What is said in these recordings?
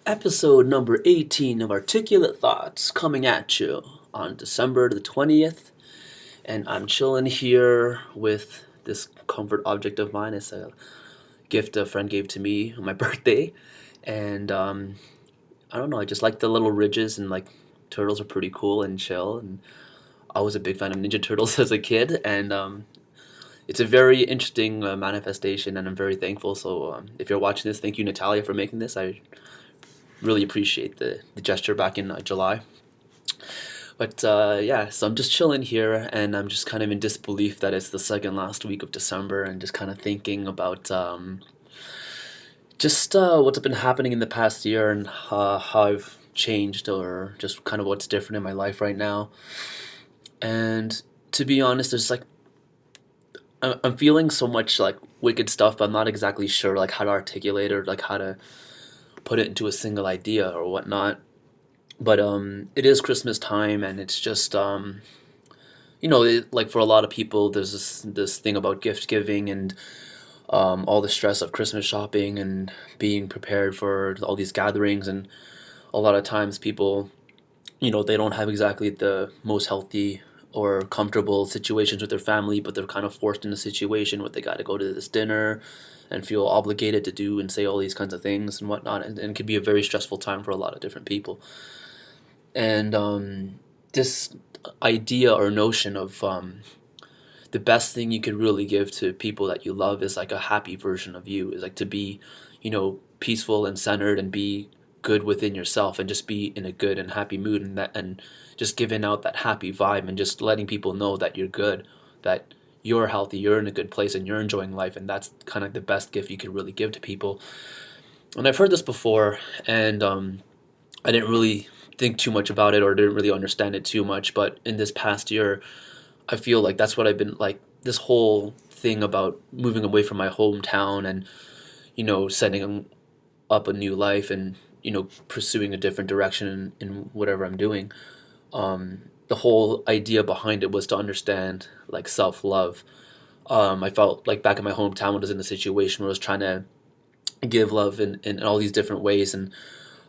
Episode number 18 of Articulate Thoughts coming at you on December the 20th. And I'm chilling here with this comfort object of mine. It's a gift a friend gave to me on my birthday. And I don't know, I just like the little ridges, and like turtles are pretty cool and chill. And I was a big fan of Ninja Turtles as a kid. And it's a very interesting manifestation, and I'm very thankful. So if you're watching this, thank you, Natalia, for making this. I really appreciate the gesture back in July. But yeah, so I'm just chilling here, and I'm just kind of in disbelief that it's the second last week of December, and just kind of thinking about just what's been happening in the past year, and how I've changed, or just kind of what's different in my life right now. And to be honest, there's like I'm feeling so much like wicked stuff, but I'm not exactly sure like how to articulate it, or like how to put it into a single idea or whatnot. But it is Christmas time, and it's just like for a lot of people, there's this thing about gift giving, and all the stress of Christmas shopping and being prepared for all these gatherings. And a lot of times people, they don't have exactly the most healthy or comfortable situations with their family, but they're kind of forced in a situation where they got to go to this dinner and feel obligated to do and say all these kinds of things and whatnot, and it can be a very stressful time for a lot of different people. And this idea or notion of the best thing you could really give to people that you love is like a happy version of you, is like to be, peaceful and centered, and be good within yourself, and just be in a good and happy mood, and just giving out that happy vibe, and just letting people know that you're good, that you're healthy, you're in a good place, and you're enjoying life. And that's kind of the best gift you could really give to people. And I've heard this before, and I didn't really think too much about it, or didn't really understand it too much. But in this past year, I feel like that's what I've been like, this whole thing about moving away from my hometown, and setting up a new life, and pursuing a different direction in whatever I'm doing. The whole idea behind it was to understand like self-love. I felt like back in my hometown, when I was in a situation where I was trying to give love in all these different ways, and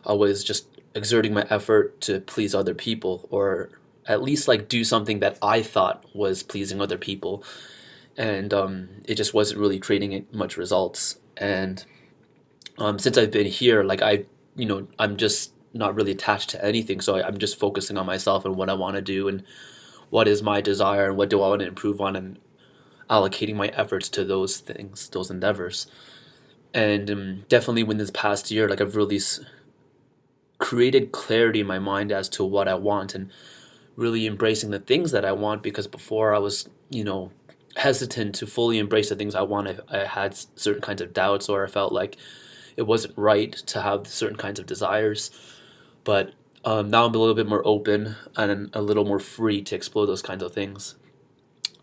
I was just exerting my effort to please other people, or at least like do something that I thought was pleasing other people. And it just wasn't really creating much results. And since I've been here, like I'm just not really attached to anything. So I'm just focusing on myself and what I want to do, and what is my desire, and what do I want to improve on, and allocating my efforts to those things, those endeavors. And definitely, when this past year, like I've really created clarity in my mind as to what I want, and really embracing the things that I want. Because before, I was, hesitant to fully embrace the things I want. I had certain kinds of doubts, or I felt like it wasn't right to have certain kinds of desires. But now I'm a little bit more open, and a little more free to explore those kinds of things.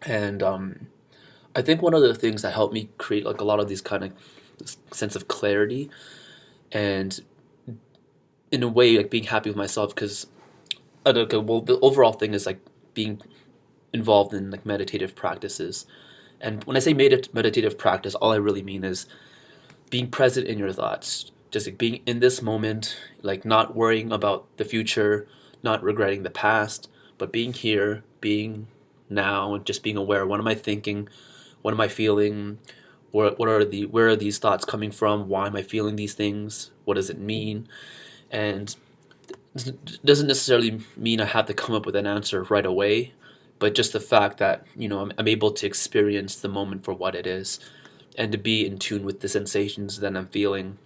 And I think one of the things that helped me create like a lot of these kind of this sense of clarity, and in a way like being happy with myself, because okay, well, the overall thing is like being involved in like meditative practices. And when I say meditative practice, all I really mean is being present in your thoughts, just like being in this moment, like not worrying about the future, not regretting the past, but being here, being now, and just being aware. What am I thinking? What am I feeling? Where are these thoughts coming from? Why am I feeling these things? What does it mean? And it doesn't necessarily mean I have to come up with an answer right away, but just the fact that I'm able to experience the moment for what it is, and to be in tune with the sensations that I'm feeling,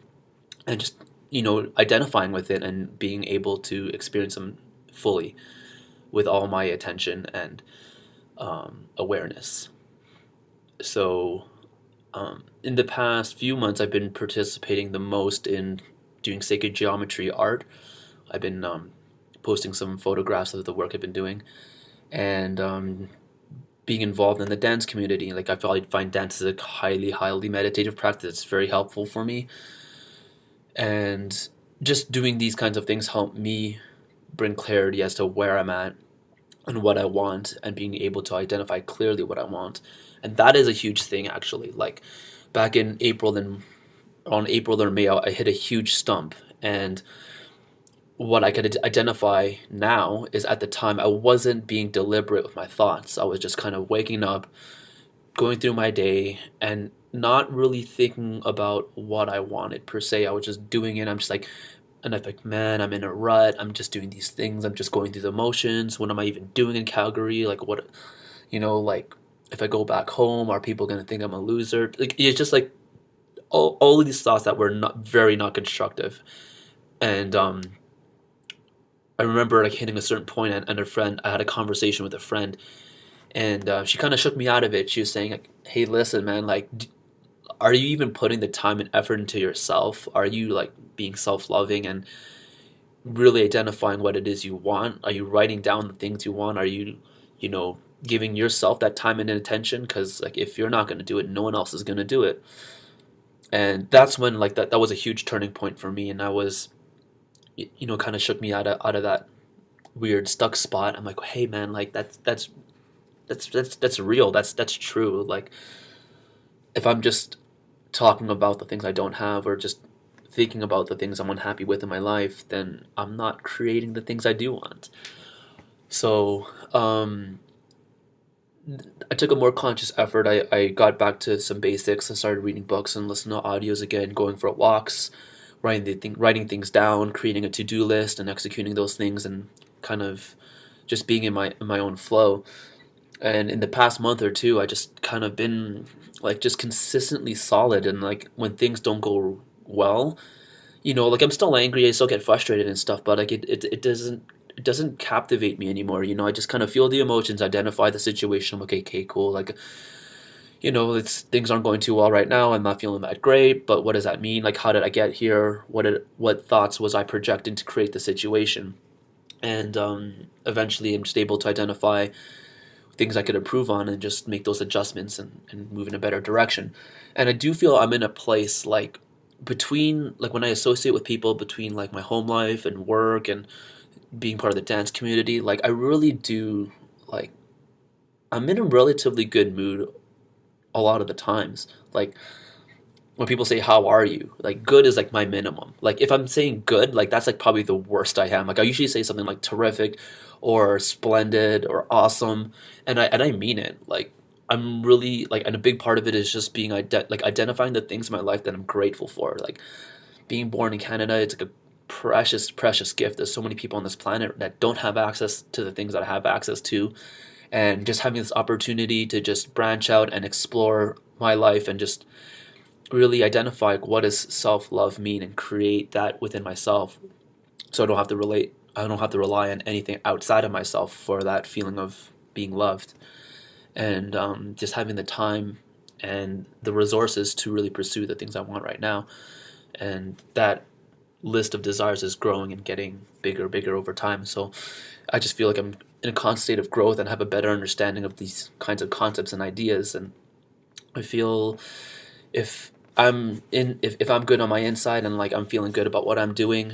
and just identifying with it, and being able to experience them fully with all my attention and awareness. So in the past few months, I've been participating the most in doing sacred geometry art. I've been posting some photographs of the work I've been doing, and being involved in the dance community. Like I find dance is a highly, highly meditative practice. It's very helpful for me, and just doing these kinds of things help me bring clarity as to where I'm at and what I want, and being able to identify clearly what I want. And that is a huge thing, actually. Like back in April, then on April or May, I hit a huge stump, And what I could identify now is at the time I wasn't being deliberate with my thoughts. I was just kind of waking up, going through my day, and not really thinking about what I wanted per se. I was just doing it. I'm just like, and I'm like, man, I'm in a rut. I'm just doing these things. I'm just going through the motions. What am I even doing in Calgary? Like, what, like, if I go back home, are people gonna think I'm a loser? Like, it's just like all of these thoughts that were not constructive. And I remember like hitting a certain point, and a friend, I had a conversation with a friend, and she kind of shook me out of it. She was saying, like, "Hey, listen, man, like, are you even putting the time and effort into yourself? Are you like being self-loving and really identifying what it is you want? Are you writing down the things you want? Are you, you know, giving yourself that time and attention? Because like if you're not going to do it, no one else is going to do it." And that's when like that was a huge turning point for me, and I was, kind of shook me out of that weird stuck spot. I'm like, hey man, like that's real. That's true. Like if I'm just talking about the things I don't have, or just thinking about the things I'm unhappy with in my life, then I'm not creating the things I do want. So I took a more conscious effort. I got back to some basics. I started reading books and listening to audios again, going for walks, writing things down, creating a to-do list and executing those things, and kind of just being in my own flow. And in the past month or two, I just kind of been like just consistently solid. And like when things don't go well, like I'm still angry, I still get frustrated and stuff, but like it doesn't captivate me anymore. I just kind of feel the emotions, identify the situation. I'm like, okay, cool. Like, it's things aren't going too well right now. I'm not feeling that great, but what does that mean? Like, how did I get here? What thoughts was I projecting to create the situation? And eventually, I'm just able to identify things I could improve on and just make those adjustments, and move in a better direction. And I do feel I'm in a place like between like when I associate with people, between like my home life and work and being part of the dance community, like I really do, like, I'm in a relatively good mood a lot of the times. Like when people say how are you, like good is like my minimum. Like if I'm saying good, like that's like probably the worst I am. Like I usually say something like terrific or splendid or awesome, and I mean it. Like I'm really like, and a big part of it is just being like identifying the things in my life that I'm grateful for. Like being born in Canada, it's like a precious gift. There's so many people on this planet that don't have access to the things that I have access to, and just having this opportunity to just branch out and explore my life and just really identify like, what does self-love mean, and create that within myself, so I don't have to rely on anything outside of myself for that feeling of being loved. And just having the time and the resources to really pursue the things I want right now. And that list of desires is growing and getting bigger over time. So I just feel like I'm in a constant state of growth and have a better understanding of these kinds of concepts and ideas. And I feel if if I'm good on my inside, and like I'm feeling good about what I'm doing,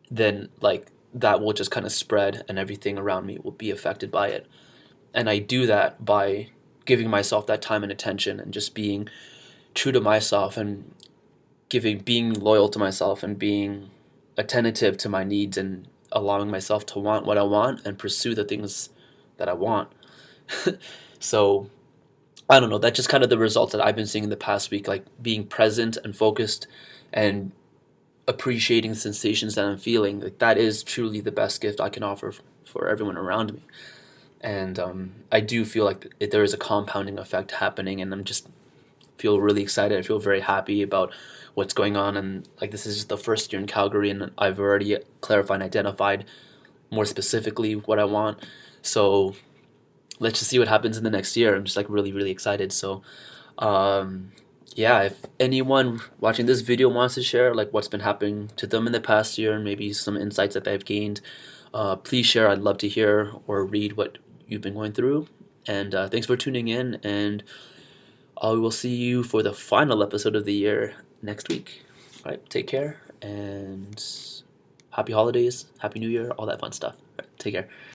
then like that will just kind of spread, and everything around me will be affected by it. And I do that by giving myself that time and attention, and just being true to myself, and being loyal to myself, and being attentive to my needs, and allowing myself to want what I want and pursue the things that I want. So I don't know, that's just kind of the results that I've been seeing in the past week, like being present and focused, and appreciating the sensations that I'm feeling. Like that is truly the best gift I can offer for everyone around me. And I do feel like there is a compounding effect happening, and I'm just feel really excited. I feel very happy about what's going on, and like this is just the first year in Calgary, and I've already clarified and identified more specifically what I want. So let's just see what happens in the next year. I'm just like really excited. So um, yeah, if anyone watching this video wants to share like what's been happening to them in the past year, and maybe some insights that they've gained, please share. I'd love to hear or read what you've been going through. And thanks for tuning in, and I will see you for the final episode of the year next week. All right, take care, and happy holidays, happy new year, all that fun stuff. All right, take care.